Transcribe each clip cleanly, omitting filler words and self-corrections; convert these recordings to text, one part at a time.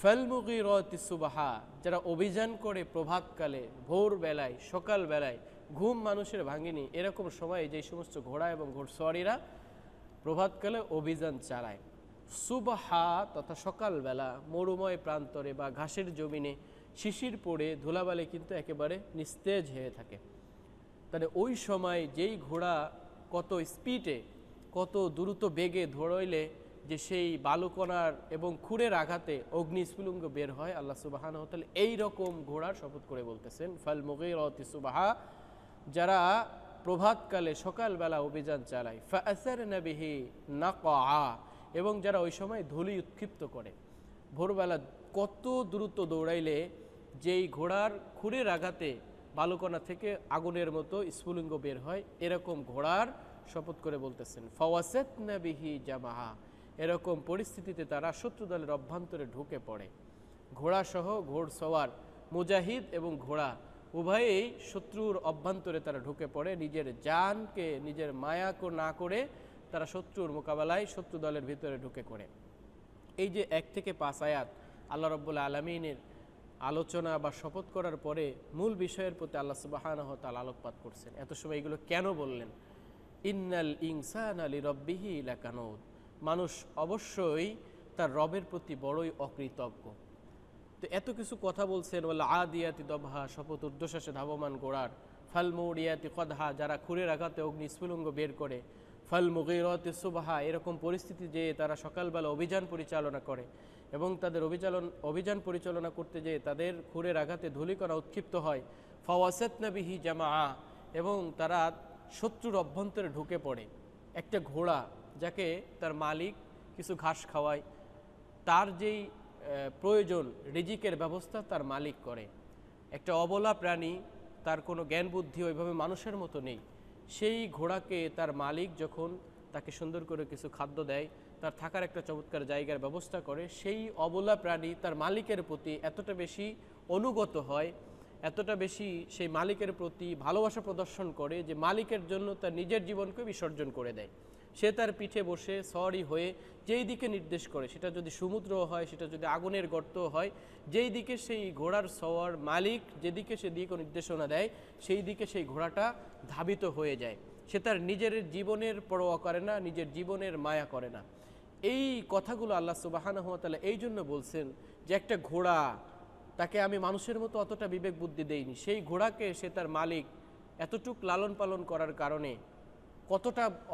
ফালমুগীরাতি সুবহা, যারা অভিযান করে প্রভাতকালে, ভোরবেলায়, সকালবেলায়, ঘুম মানুষের ভাঙেনি এরকম সময়ে যে সমস্ত ঘোড়া এবং ঘোড়সওয়ারিরা প্রভাতকালে অভিযান চালায়। সুবহা তথা সকালবেলা মরুময় প্রান্তরে বা ঘাসের জমিনে শিশির পড়ে ধুলাবালি কিন্তু একেবারে নিস্তেজ হয়ে থাকে। তাহলে ওই সময় যেই ঘোড়া কত স্পিডে, কত দ্রুত বেগে দৌড়াইলে যে সেই বালুকণার এবং খুরের আঘাতে অগ্নিস্ফুলিঙ্গ বের হয়, আল্লাহ সুবহানাহু ওয়া তাআলা এই রকম ঘোড়ার শপথ করে বলতেছেন ফাল মুগীরাতি সুবহা, যারা প্রভাতকালে সকালবেলা অভিযান চালায়, ফাআসারনা বিহি নাকআ, এবং যারা ওই সময় ধূলি উৎক্ষিপ্ত করে। ভোরবেলা কত দ্রুত দৌড়াইলে যেই ঘোড়ার খুরের আঘাতে বালুকণা থেকে আগুনের মতো স্ফুলিঙ্গ বের হয়, এরকম ঘোড়ার শপথ করে বলতেছেন ফাওয়াসাতনা বিহি জামাহা, এরকম পরিস্থিতিতে তারা শত্রু দলের অভ্যন্তরে ঢুকে পড়ে। ঘোড়াসহ ঘোড়সওয়ার, মুজাহিদ এবং ঘোড়া উভয়েই শত্রুর অভ্যন্তরে তারা ঢুকে পড়ে। নিজের জানকে নিজের মায়া না করে তারা শত্রুর মোকাবেলায় শত্রু দলের ভিতরে ঢুকে পড়ে। এই যে 1 থেকে 5 আয়াত আল্লাহ রাব্বুল আলামিনের আলোচনা বা শপথ করার পরে মূল বিষয়ের প্রতি আল্লাহ সুবহানাহু ওয়া তাআলা আলোকপাত করছেন। এত সময় এগুলো কেন বললেন? ইন্নাল ইনসানা লিরাব্বিহি লাকানুদ, মানুষ অবশ্যই তার রবের প্রতি বড়ই অকৃতজ্ঞ। তো এত কিছু কথা বলছেন, ওয়াল আদিয়াতি দবহা, শপথ ঊর্ধ্বশ্বাসে ধাবমান ঘোড়ার, ফাল মুরিয়াতি কদহা, যারা খুরের আঘাতে অগ্নি স্ফুলিঙ্গ বের করে, ফাল মুগীরাতি সুবহা, এরকম পরিস্থিতি যে তারা সকালবেলা অভিযান পরিচালনা করে এবং তাদের অভিযান পরিচালনা করতে যেয়ে তাদের খুরের আঘাতে ধূলিকণা উৎক্ষিপ্ত হয়, ফাওয়াসাতনা বিহি জামাআ, এবং তারা শত্রুর অভ্যন্তরে ঢুকে পড়ে। একটা ঘোড়া যাকে তার মালিক কিছু ঘাস খাওয়ায়, তার যেই প্রয়োজন রিজিকের ব্যবস্থা তার মালিক করে। একটা অবলা প্রাণী, তার কোনো জ্ঞান বুদ্ধি ওইভাবে মানুষের মতো নেই, সেই ঘোড়াকে তার মালিক যখন তাকে সুন্দর করে কিছু খাদ্য দেয়, তার থাকার একটা চমৎকার জায়গার ব্যবস্থা করে, সেই অবলা প্রাণী তার মালিকের প্রতি এতটা বেশি অনুগত হয়, এতটা বেশি সেই মালিকের প্রতি ভালোবাসা প্রদর্শন করে যে মালিকের জন্য তার নিজের জীবনকে বিসর্জন করে দেয়। সে তার পিঠে বসে সওয়ারি হয়ে যেই দিকে নির্দেশ করে, সেটা যদি সমুদ্র হয়, সেটা যদি আগুনের গর্ত হয়, যেই দিকে সেই ঘোড়ার সওয়ার মালিক যেদিকে সেদিকে নির্দেশনা দেয়, সেই দিকে সেই ঘোড়াটা ধাবিত হয়ে যায়। সে তার নিজের জীবনের পরোয়া করে না, নিজের জীবনের মায়া করে না। এই কথাগুলো আল্লাহ সুবহানাহু ওয়া তাআলা এই জন্য বলছেন যে একটা ঘোড়া, তাকে আমি মানুষের মতো অতটা বিবেক বুদ্ধি দেইনি, সেই ঘোড়াকে সে তার মালিক এতটুক লালন পালন করার কারণে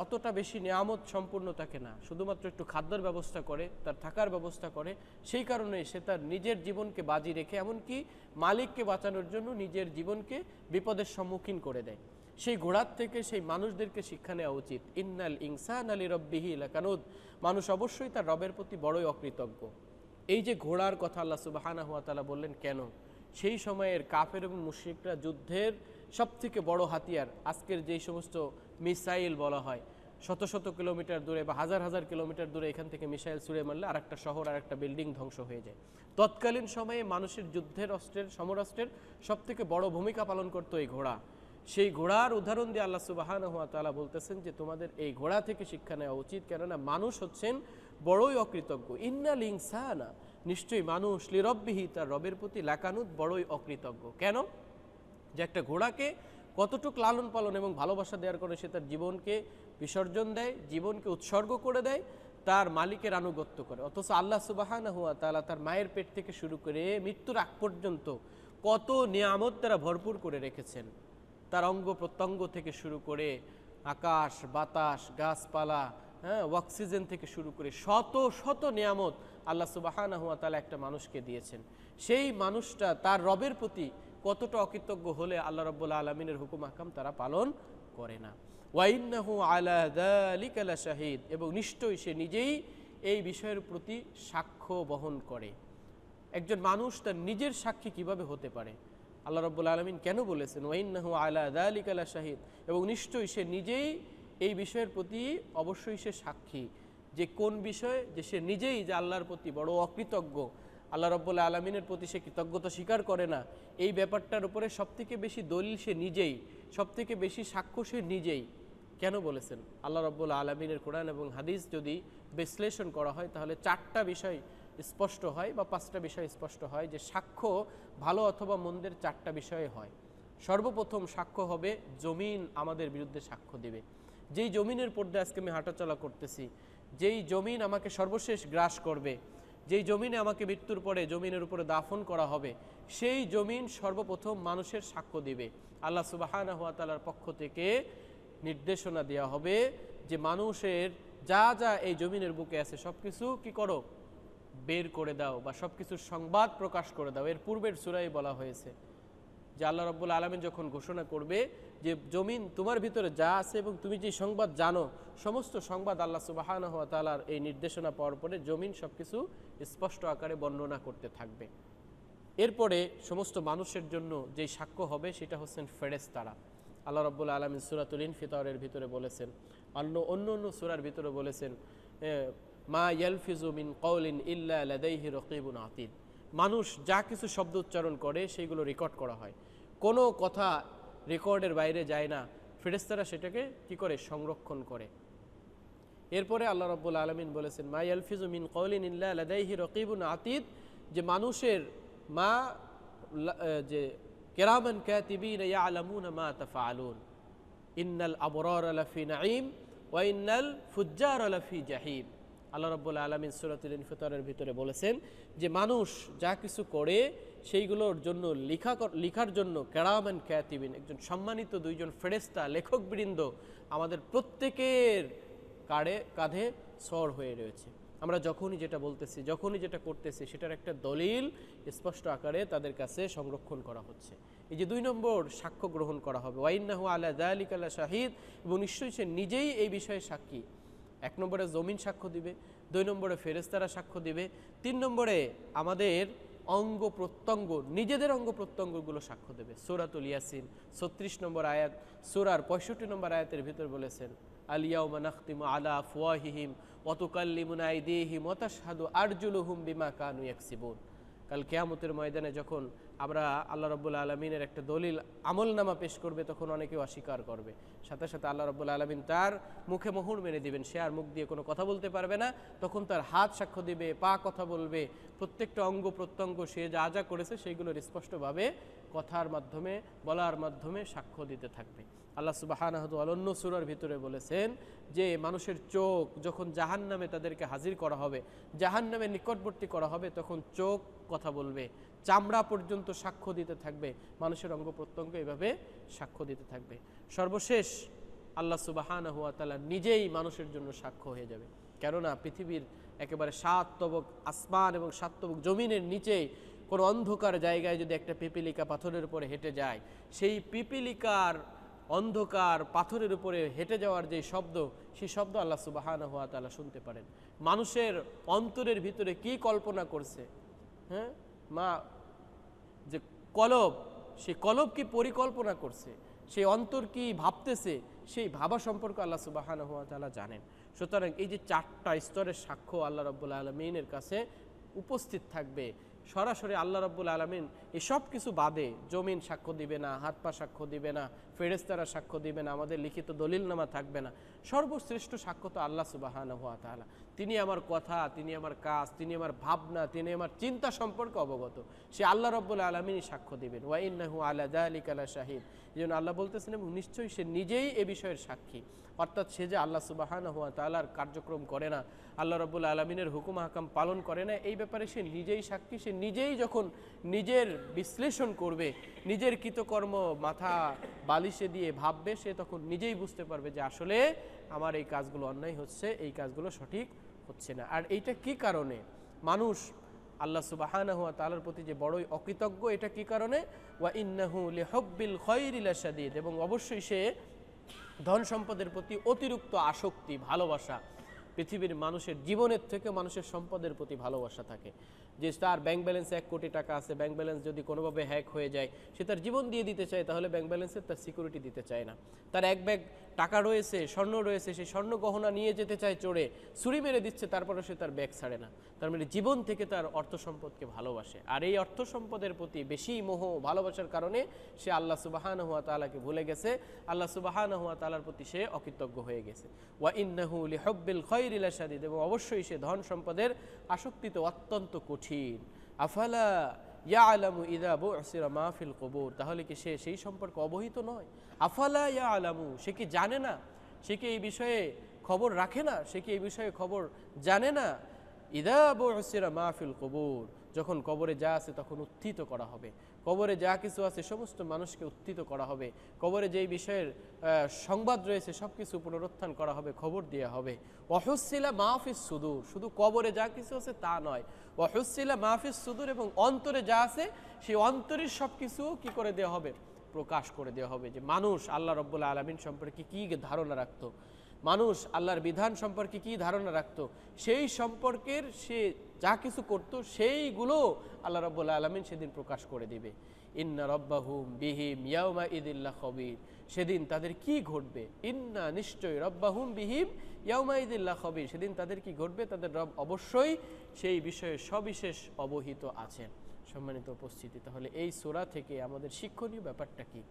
অতটা বেশি নিয়ামত সম্পূর্ণ তাকে না, শুধুমাত্র একটু খাদ্যের ব্যবস্থা করে, তার থাকার ব্যবস্থা করে, সেই কারণে সে তার নিজের জীবনকে বাজি রেখে এমনকি মালিককে বাঁচানোর জন্য নিজের জীবনকে বিপদের সম্মুখীন করে দেয়। সেই ঘোড়ার থেকে সেই মানুষদেরকে শিক্ষা নেওয়া উচিত। ইন্নাল ইনসানা লিরাব্বিহি লাকানুদ, মানুষ অবশ্যই তার রবের প্রতি বড়ই অকৃতজ্ঞ। এই যে ঘোড়ার কথা আল্লাহ সুবহানাহু ওয়া তাআলা বললেন কেন? সেই সময়ের কাফের এবং মুশরিকরা যুদ্ধের সবথেকে বড় হাতিয়ার, আজকের যেই সমস্ত মিসাইল বলা হয়, শত শত কিলোমিটার দূরে বা হাজার হাজার কিলোমিটার দূরে এখান থেকে মিসাইল ছুড়ে মারলে আর একটা শহর আর একটা বিল্ডিং ধ্বংস হয়ে যায়। তৎকালীন সময়ে মানুষের যুদ্ধের সমরাস্ত্রের সবথেকে বড় ভূমিকা পালন করতো এই ঘোড়া। সেই ঘোড়ার উদাহরণ দিয়ে আল্লাহ সুবহানাহু ওয়া তাআলা বলতেছেন যে তোমাদের এই ঘোড়া থেকে শিক্ষা নেওয়া উচিত, কেননা মানুষ হচ্ছেন বড়ই অকৃতজ্ঞ। ইন্নাল ইনসানা, নিশ্চয়ই মানুষ, লিরাব্বিহি, তার রবের প্রতি লাকানুদ, বড়ই অকৃতজ্ঞ। কেন? যে একটা ঘোড়াকে কতটুক লালন পালন এবং ভালোবাসা দেওয়ার কারণে সে তার জীবনকে বিসর্জন দেয়, জীবনকে উৎসর্গ করে দেয়, তার মালিকের আনুগত্য করে। অথচ আল্লাহ সুবহানাহু ওয়া তাআলা তার মায়ের পেট থেকে শুরু করে মৃত্যুর আগ পর্যন্ত কত নিয়ামত তারা ভরপুর করে রেখেছেন। তার অঙ্গ প্রত্যঙ্গ থেকে শুরু করে আকাশ বাতাস গাছপালা, অক্সিজেন থেকে শুরু করে শত শত নিয়ামত আল্লাহ সুবহানাহু ওয়া তাআলা একটা মানুষকে দিয়েছেন। সেই মানুষটা তার রবের প্রতি কতটা অকৃতজ্ঞ হলে আল্লাহ রাব্বুল আলামিনের হুকুম আহকাম তারা পালন করে না। ওয়া ইন্নাহু আলা যালিকা লাশাহিদ, এবং নিশ্চয়ই সে নিজেই এই বিষয়ের প্রতি সাক্ষ্য বহন করে। একজন মানুষ তার নিজের সাক্ষী কিভাবে হতে পারে? আল্লাহ রাব্বুল আলামিন কেন বলেছেন ওয়া ইন্নাহু আলা যালিকা লাশাহিদ, এবং নিশ্চয়ই সে নিজেই এই বিষয়ের প্রতি অবশ্যই সে সাক্ষী। যে কোন বিষয়? যে সে নিজেই যে আল্লাহর প্রতি বড় অকৃতজ্ঞ, আল্লাহ রাব্বুল আলামিনের প্রতি সে কৃতজ্ঞতা স্বীকার করে না, এই ব্যাপারটার উপরে সবথেকে বেশি দলিল সে নিজেই, সবথেকে বেশি সাক্ষ্য সে নিজেই। কেন বলেছেন? আল্লাহ রাব্বুল আলামিনের কোরআন এবং হাদিস যদি বিশ্লেষণ করা হয় তাহলে 4টা বিষয় স্পষ্ট হয় বা 5টা বিষয় স্পষ্ট হয় যে সাক্ষ্য ভালো অথবা মন্দের 4টা বিষয়ে হয়। সর্বপ্রথম সাক্ষ্য হবে জমিন আমাদের বিরুদ্ধে সাক্ষ্য দেবে। যেই জমিনের পর্দে আজকে আমি হাঁটাচলা করতেছি, যেই জমিন আমাকে সর্বশেষ গ্রাস করবে, যেই জমিনে আমাকে মৃত্যুর পরে জমিনের উপরে দাফন করা হবে, সেই জমিন সর্বপ্রথম মানুষের সাক্ষ্য দিবে। আল্লাহ সুবহানাহু ওয়া তাআলার পক্ষ থেকে নির্দেশনা দেওয়া হবে যে মানুষের যা যা এই জমিনের বুকে আছে সব কিছু কী করো, বের করে দাও বা সব কিছুর সংবাদ প্রকাশ করে দাও। এর পূর্বের সূরায় বলা হয়েছে যে আল্লাহ রাব্বুল আলামিন যখন ঘোষণা করবে যে জমিন তোমার ভিতরে যা আছে এবং তুমি যে সংবাদ জানো, সমস্ত সংবাদ আল্লাহ সুবহানাহু ওয়া তাআলার এই নির্দেশনা পাওয়ার পরে জমিন সব কিছু স্পষ্ট আকারে বর্ণনা করতে থাকবে। এরপরে সমস্ত মানুষের জন্য যেই সাক্ষ্য হবে সেটা হচ্ছেন ফেরেশতারা। আল্লাহ রাব্বুল আলামিন সূরাতুল ইনফিতারের ভিতরে বলেছেন, অন্য সূরার ভিতরে বলেছেন, মা ইয়ালফিজু মিন কওলিন ইল্লা লাদাইহি রাকিবুন আতীদ। মানুষ যা কিছু শব্দ উচ্চারণ করে সেইগুলো রেকর্ড করা হয়, কোনো কথা রেকর্ডের বাইরে যায় না, ফেরেশতারা সেটাকে কি করে, সংরক্ষণ করে। এরপরে আল্লাহ রাব্বুল আলামিন বলেছেন, মা ইয়ালফিজু মিন কওলিন ইল্লা লাদাইহি রাকিবুন আতীদ, যে মানুষের যে কিরামান কাতিবিন ইয়ালামুনা মা তাফআলুন ইন্নাল আবরারা লাফি নাঈম ওয়া ইন্নাল ফুজ্জারা লাফি জাহিম। আল্লাহ রাব্বুল আলামিন সূরাতুল ইনফিতারের ভিতরে বলেছেন যে মানুষ যা কিছু করে সেইগুলোর জন্য লিখার জন্য কিরামান কাতিবিন, একজন সম্মানিত দুইজন ফেরেশতা লেখকবৃন্দ আমাদের প্রত্যেকের কাঁধে সর হয়ে রয়েছে। আমরা যখনই যেটা বলতেছি, যখনই যেটা করতেছি, সেটার একটা দলিল স্পষ্ট আকারে তাদের কাছে সংরক্ষণ করা হচ্ছে। এই যে 2 নম্বর সাক্ষ্য গ্রহণ করা হবে, ওয়াইন্নাহু আলা যালিকা লাশাহিদ, এবং নিশ্চয়ই সে নিজেই এই বিষয়ে সাক্ষী। 1 নম্বরে জমিন সাক্ষ্য দিবে, 2 নম্বরে ফেরেশতারা সাক্ষ্য দিবে, 3 নম্বরে আমাদের অঙ্গ প্রত্যঙ্গ, নিজেদের অঙ্গ প্রত্যঙ্গগুলো সাক্ষ্য দেবে। সূরাতুল ইয়াসিন 36 নম্বর আয়াত, সূরার 65 নম্বর আয়াতের ভিতর বলেছেন, আল ইয়াউমা নাখতিমু আলা আফওয়াহিহিম ওয়া তুকাল্লিমুনা আইদিহিম ওয়া তাশহাদু আরজুলুহুম বিমা কানু ইয়াকসিবুন। কাল কিয়ামতের ময়দানে যখন আমরা আল্লাহ রাব্বুল আলামিনের একটা দলিল আমলনামা পেশ করবে, তখন অনেকেও অস্বীকার করবে, সাথে সাথে আল্লাহ রাব্বুল আলামিন তার মুখে মোহর মেরে দিবেন, সে আর মুখ দিয়ে কোনো কথা বলতে পারবে না। তখন তার হাত সাক্ষ্য দিবে, পা কথা বলবে, প্রত্যেকটা অঙ্গ প্রত্যঙ্গ সে যা যা করেছে সেইগুলোর স্পষ্টভাবে কথার মাধ্যমে, বলার মাধ্যমে সাক্ষ্য দিতে থাকবে। আল্লাহ সুবহানাহু ওয়া তাআলা অন্য সূরার ভিতরে বলেছেন যে মানুষের চোখ যখন জাহান্নামে তাদেরকে হাজির করা হবে, জাহান্নামের নিকটবর্তী করা হবে, তখন চোখ কথা বলবে, চামড়া পর্যন্ত সাক্ষ্য দিতে থাকবে, মানুষের অঙ্গ প্রত্যঙ্গ এভাবে সাক্ষ্য দিতে থাকবে। সর্বশেষ আল্লাহ সুবহানাহু ওয়া তাআলা নিজেই মানুষের জন্য সাক্ষ্য হয়ে যাবে। কেননা পৃথিবীর একেবারে 7 তবক আসমান এবং 7 তবক জমিনের নিচে কোনো অন্ধকার জায়গায় যদি একটা পিপীলিকা পাথরের উপরে হেঁটে যায়, সেই পিপীলিকার অন্ধকার পাথরের উপরে হেঁটে যাওয়ার যে শব্দ, সেই শব্দ আল্লাহ সুবহানাহু ওয়া তাআলা শুনতে পারেন। মানুষের অন্তরের ভিতরে কি কল্পনা করছে, হ্যাঁ, মা যে কলব, সেই কলব কি পরিকল্পনা করছে, সেই অন্তর কি ভাবতেছে, সেই ভাবা সম্পর্কে আল্লাহ সুবহানাহু ওয়া তাআলা জানেন। সুতরাং এই যে 4টা স্তরের সাক্ষ্য আল্লাহ রাব্বুল আলামিনের কাছে উপস্থিত থাকবে, সরাসরি আল্লাহ রাব্বুল আলামিন এই সব কিছু বাদে, জমিন সাক্ষ্য দিবে না, হাত পা সাক্ষ্য দিবে না, ফেরেশতারা সাক্ষ্য দিবে না, আমাদের লিখিত দলিলনামা থাকবে না, সর্বশ্রেষ্ঠ সাক্ষ্য তো আল্লাহ সুবহানাহু ওয়া তাআলা। তিনি আমার কথা, তিনি আমার কাজ, তিনি আমার ভাবনা, তিনি আমার চিন্তা সম্পর্কে অবগত, সে আল্লাহ রাব্বুল আলামিনই সাক্ষ্য দিবেন। ওয়া ইন্নাহু আলা যালিকা লাশাহিদ, এই জন্য আল্লাহ বলতেছেন এবং নিশ্চয়ই সে নিজেই এ বিষয়ের সাক্ষী। অর্থাৎ সে যে আল্লাহ সুবহানাহু ওয়া তাআলার কার্যক্রম করে না, আল্লাহ রাব্বুল আলামিনের হুকুম হাকাম পালন করে না, এই ব্যাপারে সে নিজেই সাক্ষী। সে নিজেই যখন নিজের বিশ্লেষণ করবে, নিজের কৃতকর্ম মাথা বালিশে দিয়ে ভাববে, সে তখন নিজেই বুঝতে পারবে যে আসলে আমার এই কাজগুলো অন্যায় হচ্ছে, এই কাজগুলো সঠিক হচ্ছে না। আর এইটা কি কারণে মানুষ আল্লাহ সুবহানাহু ওয়া তাআলার প্রতি যে বড়ই অকৃতজ্ঞ, এটা কি কারণে, ওয়া ইন্নাহু লিহুব্বিল খায়রি লাশাদীদ, এবং অবশ্যই সে ধন সম্পদের প্রতি অতিরিক্ত আসক্তি, ভালোবাসা, পৃথিবীর মানুষের জীবনের থেকে মানুষের সম্পদের প্রতি ভালোবাসা থাকে। যে তার ব্যাংক ব্যালেন্সে 1 কোটি টাকা আছে, ব্যাংক ব্যালেন্স যদি কোনোভাবে হ্যাক হয়ে যায়, সে তার জীবন দিয়ে দিতে চায়, তাহলে ব্যাংক ব্যালেন্সের তার সিকিউরিটি দিতে চায় না। তার এক ব্যাগ টাকা রয়েছে, স্বর্ণ রয়েছে, সেই স্বর্ণ গহনা নিয়ে যেতে চায় চোরে, ছুরি মেরে দিচ্ছে, তারপরে সে তার ব্যাগ ছাড়ে না। তার মানে জীবন থেকে তার অর্থ সম্পদকে ভালোবাসে, আর এই অর্থ সম্পদের প্রতি বেশি মোহ ভালোবাসার কারণে সে আল্লাহ সুবহানাহু ওয়া তাআলাকে ভুলে গেছে, আল্লাহ সুবহানাহু ওয়া তাআলার প্রতি সে অকৃতজ্ঞ হয়ে গেছে। ওয়া ইন্নাহু লিহুব্বিল খায়রি লাশাদীদ, এবং অবশ্যই সে ধন সম্পদের আসক্তিতে অত্যন্ত কঠিন। আফালা ইয়ালামু ইযা বু'সিরা মা ফিল কুবুর, তাহলে কি সে সেই সম্পর্কে অবহিত নয়? আফালা ইয়ালামু, সে কি জানে না? সে কি এই বিষয়ে খবর রাখে না? সে কি এই বিষয়ে খবর জানে না? ইযা বু'সিরা মা ফিল কুবুর, যখন কবরে যা আছে তখন উত্থিত করা হবে, কবরে যা কিছু আছে সমস্ত মানুষকে উত্থিত করা হবে, কবরে যেই বিষয়ের সংবাদ রয়েছে সব কিছু পুনরুত্থান করা হবে, খবর দেওয়া হবে। ওয়াহুসিলা মাহফিস সুদূর, শুধু কবরে যা কিছু আছে তা নয়, ওয়াহুসিলা মাহফিস সুদূর, এবং অন্তরে যা আছে সেই অন্তরের সব কিছু কী করে দেওয়া হবে? প্রকাশ করে দেওয়া হবে, যে মানুষ আল্লাহ রাব্বুল আলামিন সম্পর্কে কী ধারণা রাখতো, মানুষ আল্লাহর বিধান সম্পর্কে কী ধারণা রাখতো, সেই সম্পর্কের সে যা কিছু করত সেইগুলো আল্লাহ রাব্বুল আলামিন সেদিন প্রকাশ করে দিবে। ইন্না রাব্বাহুম বিহিম ইয়াউমা ইযিল লাখবীর, সেদিন তাদের কি ঘটবে? ইন্না, নিশ্চয়, রাব্বাহুম বিহিম ইয়াউমা ইযিল লাখবীর, সেদিন তাদের কি ঘটবে? তাদের রব অবশ্যই সেই বিষয়ে সবিশেষ অবহিত আছেন। সম্মানিত উপস্থিতি, তাহলে এই সূরা থেকে আমাদের শিক্ষণীয় ব্যাপারটা কি?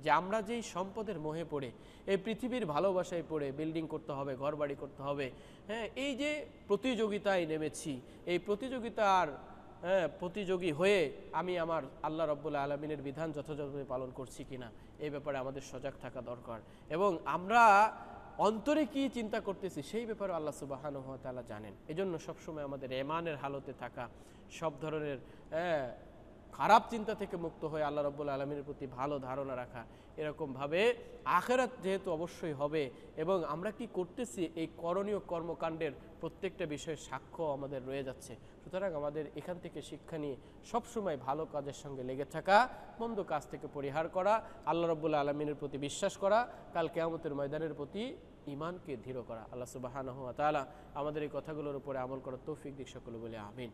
যে আমরা যেই সম্পদের মোহে পড়ে, এই পৃথিবীর ভালোবাসায় পড়ে বিল্ডিং করতে হবে, ঘরবাড়ি করতে হবে, হ্যাঁ, এই যে প্রতিযোগিতায় নেমেছি, এই প্রতিযোগিতার প্রতিযোগী হয়ে আমি আমার আল্লাহ রাব্বুল আলামিনের বিধান যথাযথভাবে পালন করছি কিনা, এই ব্যাপারে আমাদের সজাগ থাকা দরকার। এবং আমরা অন্তরে কি চিন্তা করতেছি সেই ব্যাপারে আল্লাহ সুবহানাহু ওয়া তাআলা জানেন। এজন্য সবসময় আমাদের ঈমানের হালতে থাকা, সব ধরনের খারাপ চিন্তা থেকে মুক্ত হয়ে আল্লাহ রাব্বুল আলামিনের প্রতি ভালো ধারণা রাখা, এরকমভাবে আখিরাত যেহেতু অবশ্যই হবে, এবং আমরা কি করতেছি এই করণীয় কর্মকাণ্ডের প্রত্যেকটা বিষয়ের সাক্ষ্য আমাদের রয়ে যাচ্ছে। সুতরাং আমাদের এখান থেকে শিক্ষা নিয়ে সবসময় ভালো কাজের সঙ্গে লেগে থাকা, মন্দ কাজ থেকে পরিহার করা, আল্লাহ রাব্বুল আলামিনের প্রতি বিশ্বাস করা, কাল কিয়ামতের ময়দানের প্রতি ঈমানকে দৃঢ় করা। আল্লাহ সুবহানাহু ওয়া তাআলা আমাদের এই কথাগুলোর উপরে আমল করার তৌফিক দিক সকলে বলে আমিন।